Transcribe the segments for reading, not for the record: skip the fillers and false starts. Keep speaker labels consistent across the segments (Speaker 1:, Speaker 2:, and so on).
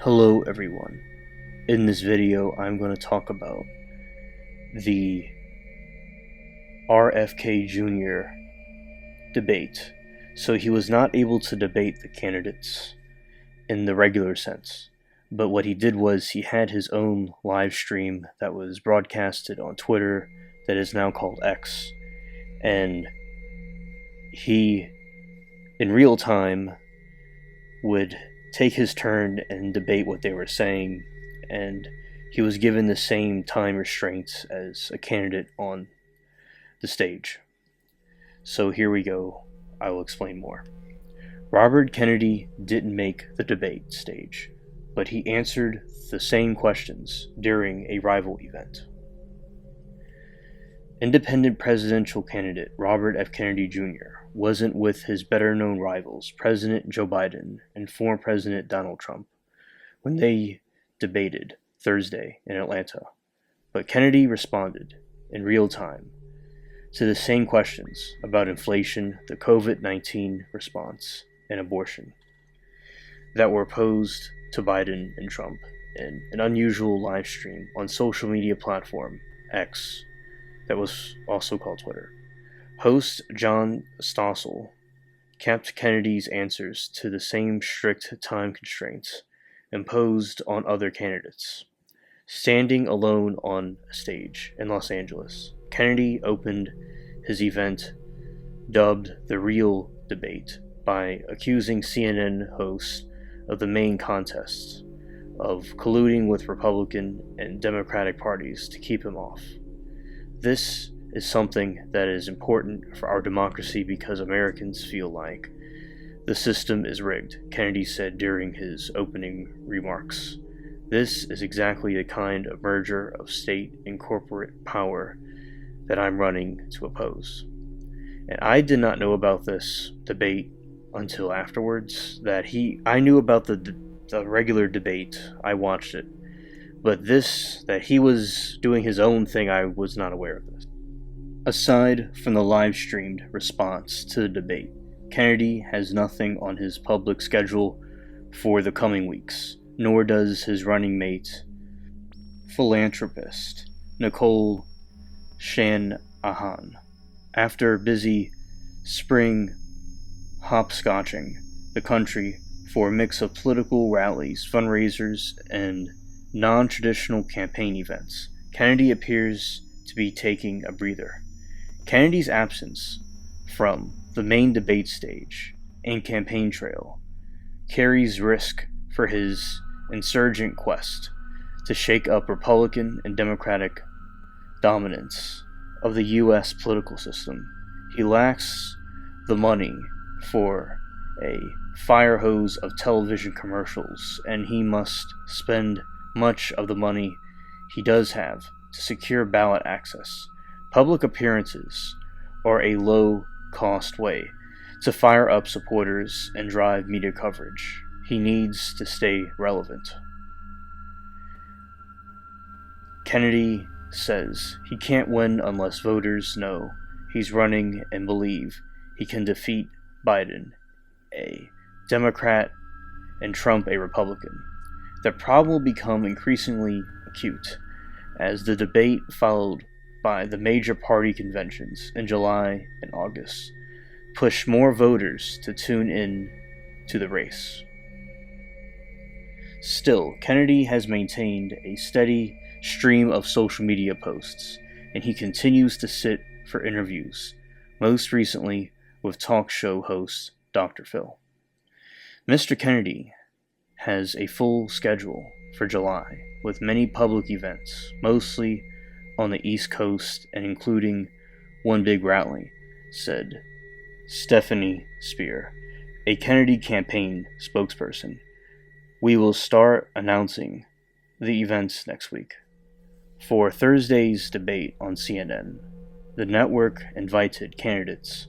Speaker 1: Hello everyone. In this video I'm going to talk about the RFK Jr. debate. So he was not able to debate the candidates in the regular sense, but what he did was he had his own live stream that was broadcasted on Twitter that is now called X, and he in real time would take his turn and debate what they were saying, and he was given the same time restraints as a candidate on the stage. So here we go. I will explain more. Robert Kennedy didn't make the debate stage, but he answered the same questions during a rival event. Independent presidential candidate Robert F. Kennedy Jr. wasn't with his better-known rivals, President Joe Biden and former President Donald Trump, when they debated Thursday in Atlanta. But Kennedy responded in real time to the same questions about inflation, the COVID-19 response, and abortion that were posed to Biden and Trump in an unusual live stream on social media platform X that was also called Twitter. Host John Stossel kept Kennedy's answers to the same strict time constraints imposed on other candidates. Standing alone on a stage in Los Angeles, Kennedy opened his event, dubbed The Real Debate, by accusing CNN hosts of the main contests of colluding with Republican and Democratic parties to keep him off. This is something that is important for our democracy because Americans feel like the system is rigged, Kennedy said during his opening remarks. This is exactly the kind of merger of state and corporate power that I'm running to oppose. And I did not know about this debate until afterwards. I knew about the regular debate, I watched it, but that he was doing his own thing, I was not aware of this. Aside from the live-streamed response to the debate, Kennedy has nothing on his public schedule for the coming weeks, nor does his running mate, philanthropist Nicole Shanahan. After busy spring hopscotching the country for a mix of political rallies, fundraisers, and non-traditional campaign events, Kennedy appears to be taking a breather. Kennedy's absence from the main debate stage and campaign trail carries risk for his insurgent quest to shake up Republican and Democratic dominance of the U.S. political system. He lacks the money for a fire hose of television commercials, and he must spend much of the money he does have to secure ballot access. Public appearances are a low-cost way to fire up supporters and drive media coverage. He needs to stay relevant. Kennedy says he can't win unless voters know he's running and believe he can defeat Biden, a Democrat, and Trump, a Republican. The problem will become increasingly acute as the debate, followed by the major party conventions in July and August, push more voters to tune in to the race. Still, Kennedy has maintained a steady stream of social media posts, and he continues to sit for interviews, most recently with talk show host Dr. Phil. Mr. Kennedy has a full schedule for July, with many public events, mostly on the East Coast and including one big rally, said Stephanie Spear, a Kennedy campaign spokesperson. We will start announcing the events next week. For Thursday's debate on CNN, the network invited candidates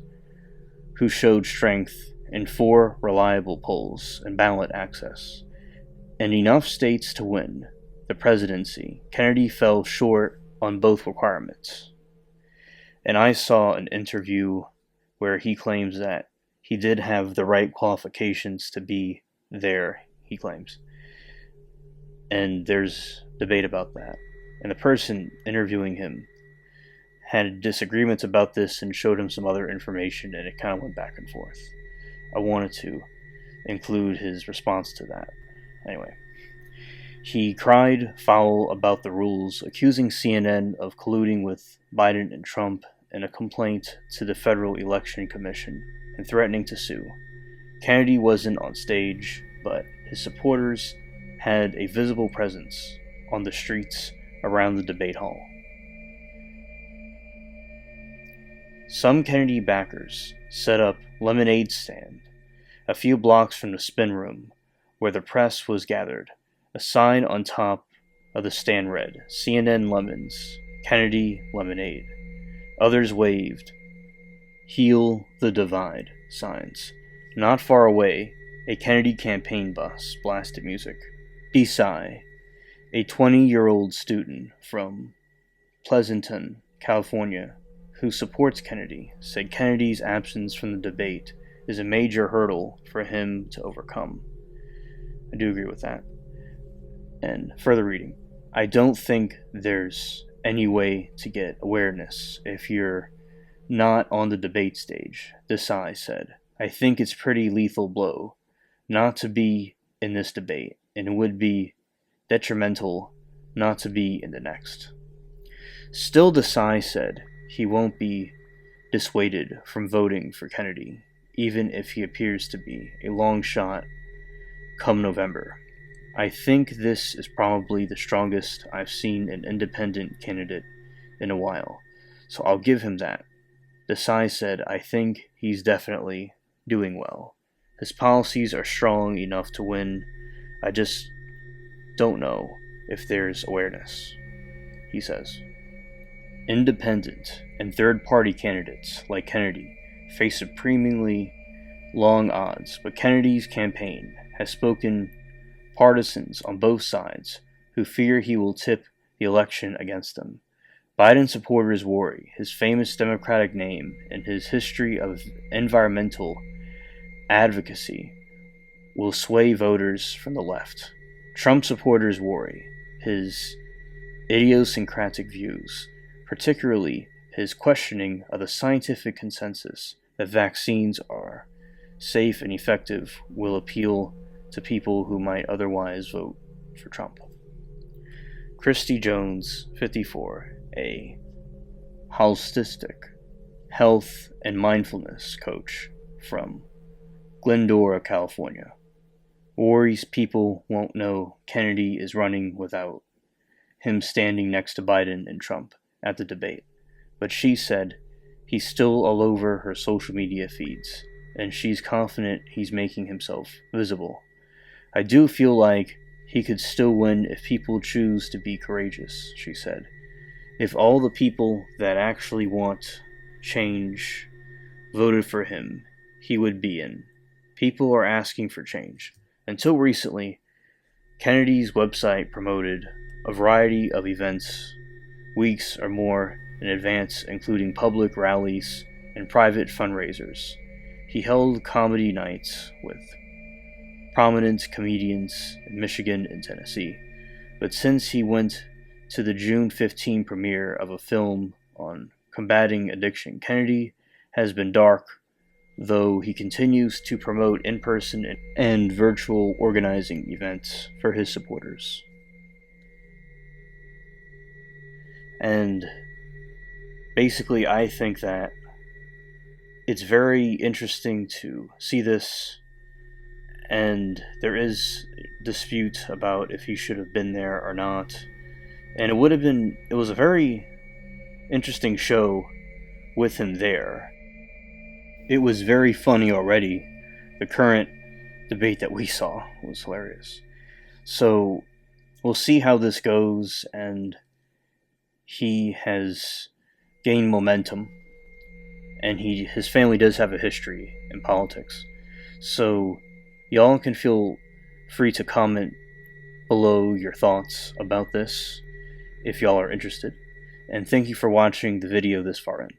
Speaker 1: who showed strength in 4 reliable polls and ballot access, and enough states to win the presidency. Kennedy fell short on both requirements. And I saw an interview where he claims that he did have the right qualifications to be there, he claims. and there's debate about that. And the person interviewing him had disagreements about this and showed him some other information, and it kind of went back and forth. I wanted to include his response to that. Anyway, he cried foul about the rules, accusing CNN of colluding with Biden and Trump in a complaint to the Federal Election Commission and threatening to sue. Kennedy wasn't on stage, but his supporters had a visible presence on the streets around the debate hall. Some Kennedy backers set up lemonade stand a few blocks from the spin room where the press was gathered. A sign on top of the stand read, CNN Lemons, Kennedy Lemonade. Others waved Heal the Divide signs. Not far away, a Kennedy campaign bus blasted music. Desai, a 20-year-old student from Pleasanton, California, who supports Kennedy, said Kennedy's absence from the debate is a major hurdle for him to overcome. I do agree with that. And further reading, I don't think there's any way to get awareness if you're not on the debate stage, Desai said. I think it's pretty lethal blow not to be in this debate, and it would be detrimental not to be in the next. Still, Desai said he won't be dissuaded from voting for Kennedy, even if he appears to be a long shot come November. I think this is probably the strongest I've seen an independent candidate in a while, so I'll give him that. Desai said, I think he's definitely doing well. His policies are strong enough to win. I just don't know if there's awareness, he says. Independent and third-party candidates like Kennedy face supremely long odds, but Kennedy's campaign has spoken partisans on both sides who fear he will tip the election against them. Biden supporters worry his famous Democratic name and his history of environmental advocacy will sway voters from the left. Trump supporters worry his idiosyncratic views, particularly his questioning of the scientific consensus that vaccines are safe and effective, will appeal to people who might otherwise vote for Trump. Christy Jones, 54, a holistic health and mindfulness coach from Glendora, California, worries people won't know Kennedy is running without him standing next to Biden and Trump at the debate. But she said he's still all over her social media feeds, and she's confident he's making himself visible. I do feel like he could still win if people choose to be courageous, she said. If all the people that actually want change voted for him, he would be in. People are asking for change. Until recently, Kennedy's website promoted a variety of events weeks or more in advance, including public rallies and private fundraisers. He held comedy nights with prominent comedians in Michigan and Tennessee. But since he went to the June 15 premiere of a film on combating addiction, Kennedy has been dark, though he continues to promote in-person and virtual organizing events for his supporters. And basically, I think that it's very interesting to see this, and there is dispute about if he should have been there or not. And it was a very interesting show with him there. It was very funny already. The current debate that we saw was hilarious. So we'll see how this goes, and he has gained momentum, and his family does have a history in politics. So y'all can feel free to comment below your thoughts about this if y'all are interested. And thank you for watching the video this far in.